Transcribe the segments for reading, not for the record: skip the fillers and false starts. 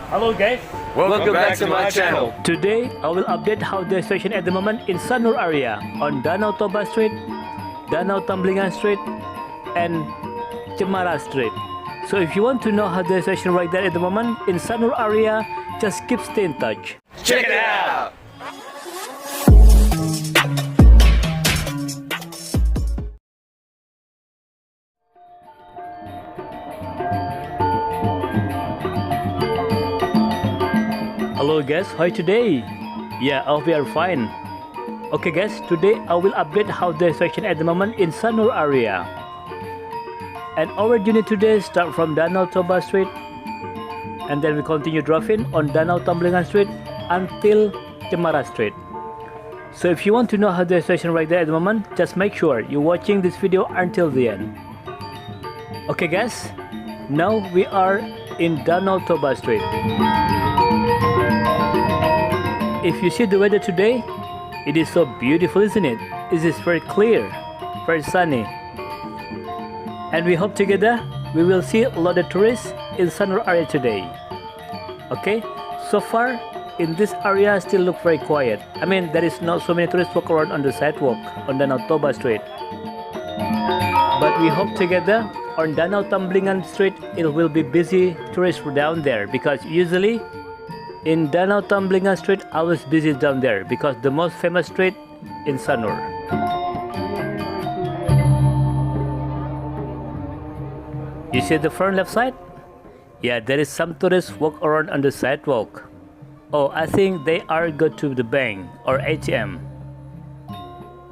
Hello guys, Welcome back to my channel. today I will update how the situation at the moment in Sanur area on Danau Toba Street, Danau Tamblingan Street and Cemara Street. So if you want to know how the situation right there at the moment in Sanur area, just keep stay in touch. Check it out. Hello guys, how today? Yeah, I hope we are fine. Okay guys, today I will update how the situation at the moment in Sanur area. And our journey today start from Danau Toba Street and then we continue driving on Danau Tamblingan Street until Cemara Street. So if you want to know how the situation right there at the moment, just make sure you're watching this video until the end. Okay guys, now we are in Danau Toba Street. If you see the weather today, it is so beautiful, isn't it? It is very clear, very sunny. And we hope together we will see a lot of tourists in Sanur area today. Okay, so far in this area still look very quiet. I mean, there is not so many tourists walk around on the sidewalk on Danau Toba Street. But we hope together on Danau Tamblingan Street it will be busy tourists down there, because usually in Danau Tamblingan Street always busy down there because the most famous street in Sanur. You see the front left side? Yeah, there is some tourists walk around on the sidewalk. Oh, I think they are go to the bank or ATM.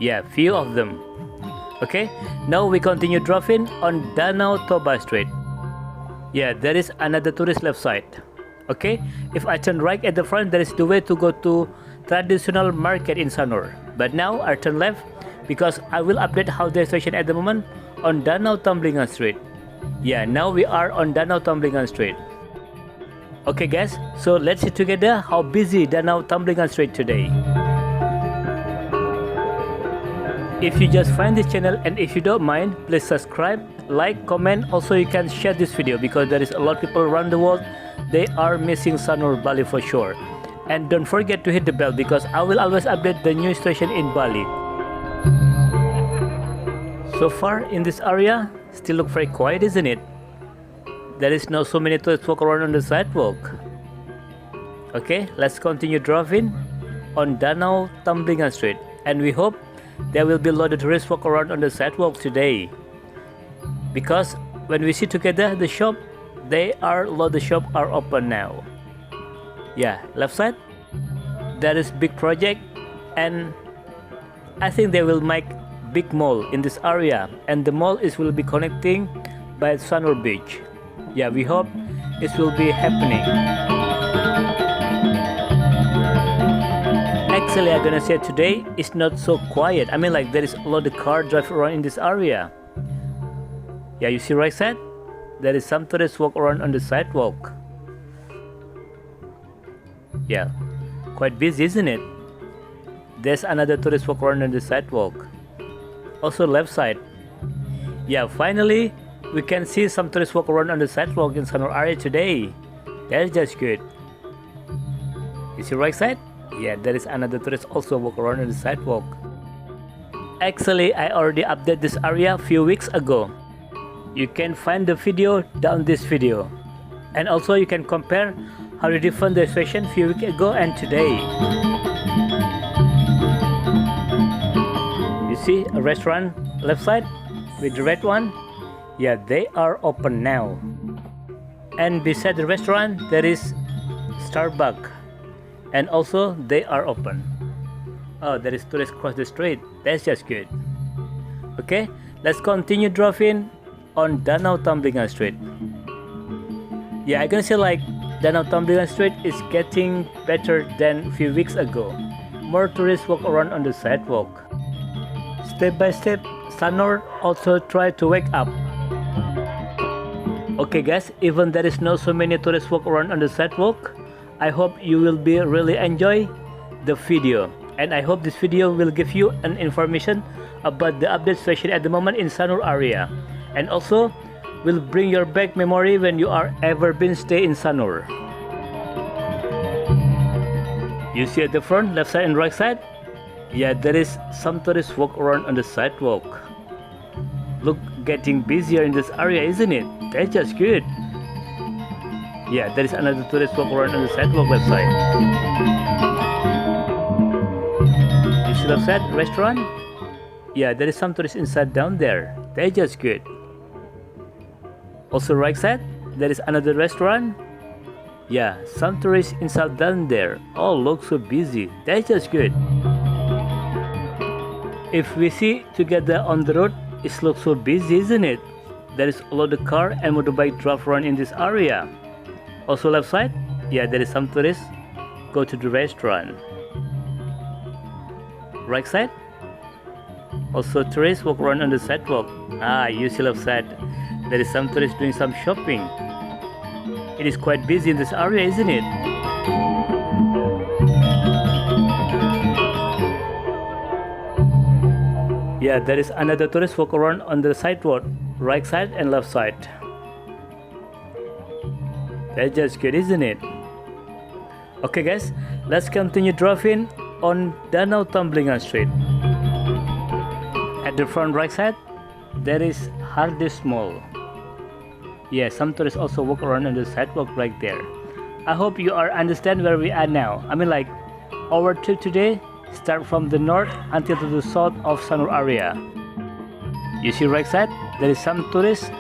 Yeah, few of them. Okay, now we continue driving on Danau Toba Street. Yeah, there is another tourist left side. Okay, if I turn right at the front, there is the way to go to traditional market in Sanur. But now I turn left because I will update how the situation at the moment on Danau Tamblingan Street. Yeah, now we are on Danau Tamblingan Street. Okay guys, so let's see together how busy Danau Tamblingan Street today. If you just find this channel and if you don't mind, please subscribe, like, comment. Also you can share this video because there is a lot of people around the world, they are missing Sanur Bali for sure. And don't forget to hit the bell because I will always update the new station in Bali. So far in this area, still look very quiet, isn't it? There is not so many tourists walk around on the sidewalk. Okay, let's continue driving on Danau Tamblingan Street. And we hope there will be a lot of tourists walk around on the sidewalk today. Because when we see together the shop, a lot of shops are open now. Yeah, left side, there is big project and I think they will make big mall in this area, and the mall will be connecting by Sanur Beach. Yeah, we hope it will be happening. Actually, I'm gonna say today it's not so quiet. I mean, like there is a lot of car drive around in this area. Yeah, you see right side? There is some tourists walk around on the sidewalk. Yeah, quite busy, isn't it? There's another tourist walk around on the sidewalk. Also left side. Yeah, finally we can see some tourists walk around on the sidewalk in Sanur area today. That's just good. You see right side? Yeah, there is another tourist also walk around on the sidewalk. Actually, I already updated this area a few weeks ago. You can find the video down this video. And also you can compare how different the situation a few weeks ago and today. You see a restaurant left side with the red one? Yeah, they are open now. And beside the restaurant there is Starbucks. And also they are open. Oh, there is tourists across the street. That's just good. Okay, let's continue driving on Danau Tamblingan Street. Yeah, I can say like Danau Tamblingan Street is getting better than a few weeks ago. More tourists walk around on the sidewalk. Step by step, Sanur also try to wake up. Okay guys, even there is not so many tourists walk around on the sidewalk, I hope you will be really enjoy the video. And I hope this video will give you an information about the update situation at the moment in Sanur area. And also will bring your back memory when you are ever been stay in Sanur. You see at the front, left side and right side? Yeah, there is some tourists walk around on the sidewalk. Look, getting busier in this area, isn't it? That's just good. Yeah, there is another tourist walk around on the sidewalk left side. You see left side, restaurant? Yeah, there is some tourists inside down there. That's just good. Also right side, there is another restaurant. Yeah, some tourists inside down there. All look so busy. That's just good. If we see together on the road, it looks so busy, isn't it? There is a lot of car and motorbike drive around in this area. Also left side, yeah, there is some tourists go to the restaurant. Right side, also tourists walk around on the sidewalk. You see left side, there is some tourists doing some shopping. It is quite busy in this area, isn't it? Yeah, there is another tourist walk around on the sidewalk, right side and left side. That's just good, isn't it? Okay guys, let's continue driving on Danau Tamblingan Street. At the front right side, there is Hardest Mall. Yeah, some tourists also walk around on the sidewalk right there. I hope you are understand where we are now. I mean like, our trip today start from the north until to the south of Sanur area. You see right side, there is some tourists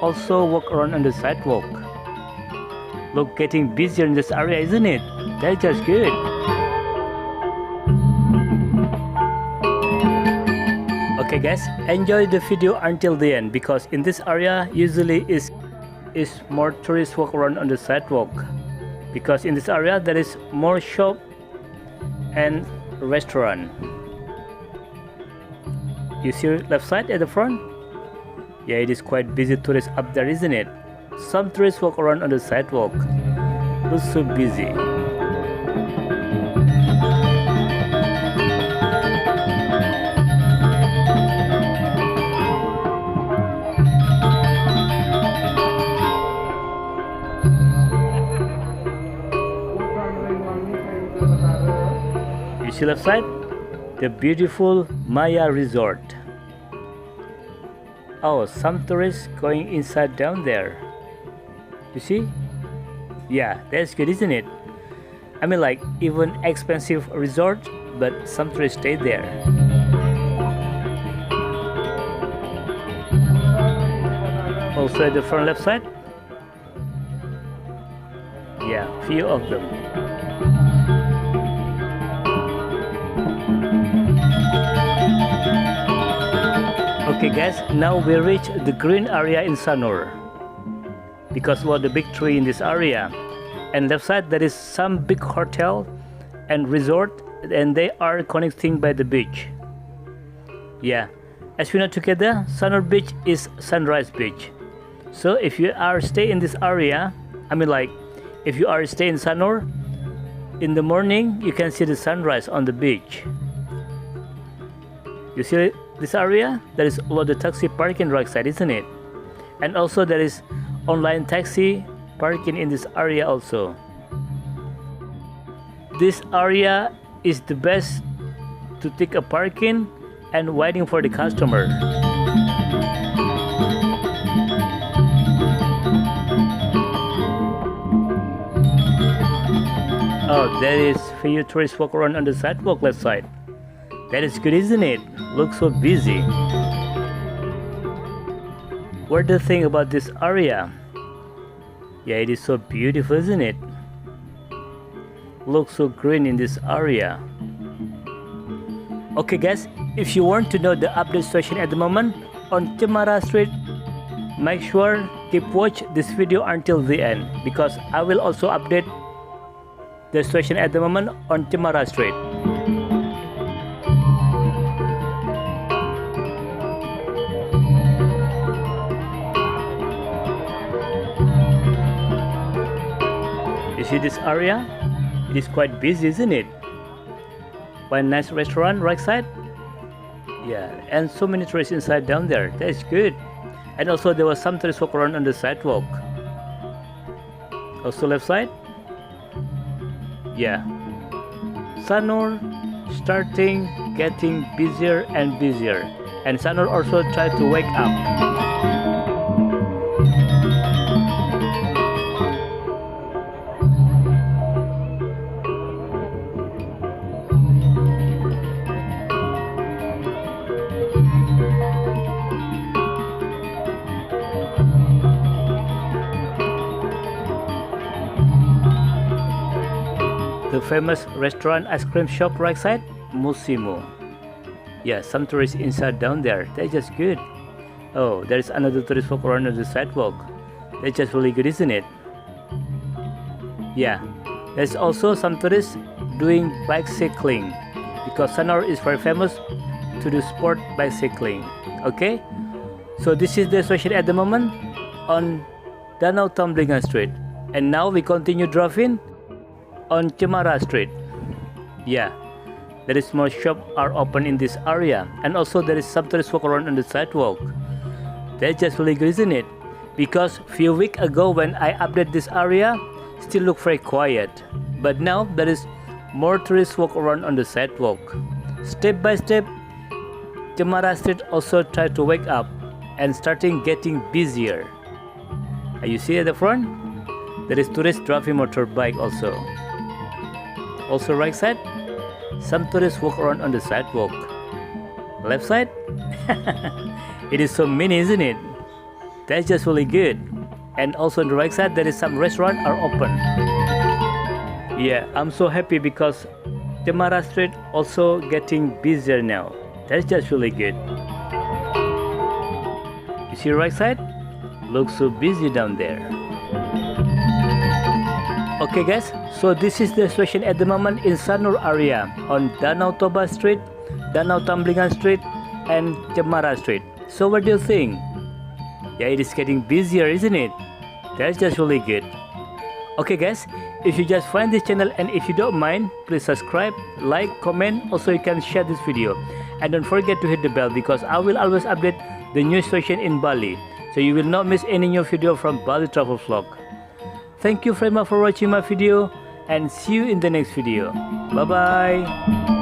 also walk around on the sidewalk. Look, getting busier in this area, isn't it? That's just good. Okay guys, enjoy the video until the end because in this area usually is more tourists walk around on the sidewalk because in this area there is more shop and restaurant. You see left side at the front? Yeah, it is quite busy tourists up there, isn't it? Some tourists walk around on the sidewalk. Looks so busy. You see left side? The beautiful Maya Resort. Oh, some tourists going inside down there. You see? Yeah, that's good, isn't it? I mean like even expensive resort, but some tourists stay there. Also at the front left side? Yeah, few of them. Okay guys, now we reach the green area in Sanur because we're the big tree in this area, and left side there is some big hotel and resort and they are connecting by the beach. Yeah, as we know together, Sanur beach is sunrise beach. So if you are stay in this area, I mean like if you are stay in Sanur, in the morning you can see the sunrise on the beach. You see this area? There is a lot of taxi parking right side, isn't it? And also there is online taxi parking in this area also. This area is the best to take a parking and waiting for the customer. Oh, there is few tourists walk around on the sidewalk left side. That is good, isn't it? Looks so busy. What do you think about this area? Yeah, it is so beautiful, isn't it? Looks so green in this area. Okay guys, if you want to know the update situation at the moment on Cemara Street, make sure keep watch this video until the end because I will also update the situation at the moment on Cemara Street. You see this area? It is quite busy, isn't it? One nice restaurant right side. Yeah, and so many tourists inside down there. That is good. And also there was some tourists walk around on the sidewalk. Also left side. Yeah. Sanur starting getting busier and busier, and Sanur also tried to wake up. The famous restaurant ice cream shop right side, Musimu. Yeah, some tourists inside down there. They're just good. Oh, there's another tourist walk around on the sidewalk. That's just really good, isn't it? Yeah, there's also some tourists doing bicycling because Sanur is very famous to do sport bicycling. Okay, so this is the situation at the moment on Danau Tamblingan Street, and now we continue driving on Cemara Street. Yeah, there is more shops are open in this area, and also there is some tourists walk around on the sidewalk. That's just really good, isn't it? Because few weeks ago when I update this area, still look very quiet, but now there is more tourists walk around on the sidewalk. Step by step, Cemara Street also try to wake up and starting getting busier. You see at the front, there is tourists driving motorbike also. Also right side, some tourists walk around on the sidewalk. Left side, it is so many, isn't it? That's just really good. And also on the right side, there is some restaurants are open. Yeah, I'm so happy because Cemara Street also getting busier now. That's just really good. You see right side? Looks so busy down there. Okay guys, so this is the situation at the moment in Sanur area on Danau Toba Street, Danau Tamblingan Street and Cemara Street. So what do you think? Yeah, it is getting busier, isn't it? That's just really good. Okay guys, if you just find this channel and if you don't mind, please subscribe, like, comment, also you can share this video. And don't forget to hit the bell because I will always update the new situation in Bali. So you will not miss any new video from Bali Travel Vlog. Thank you very much for watching my video and see you in the next video. Bye bye.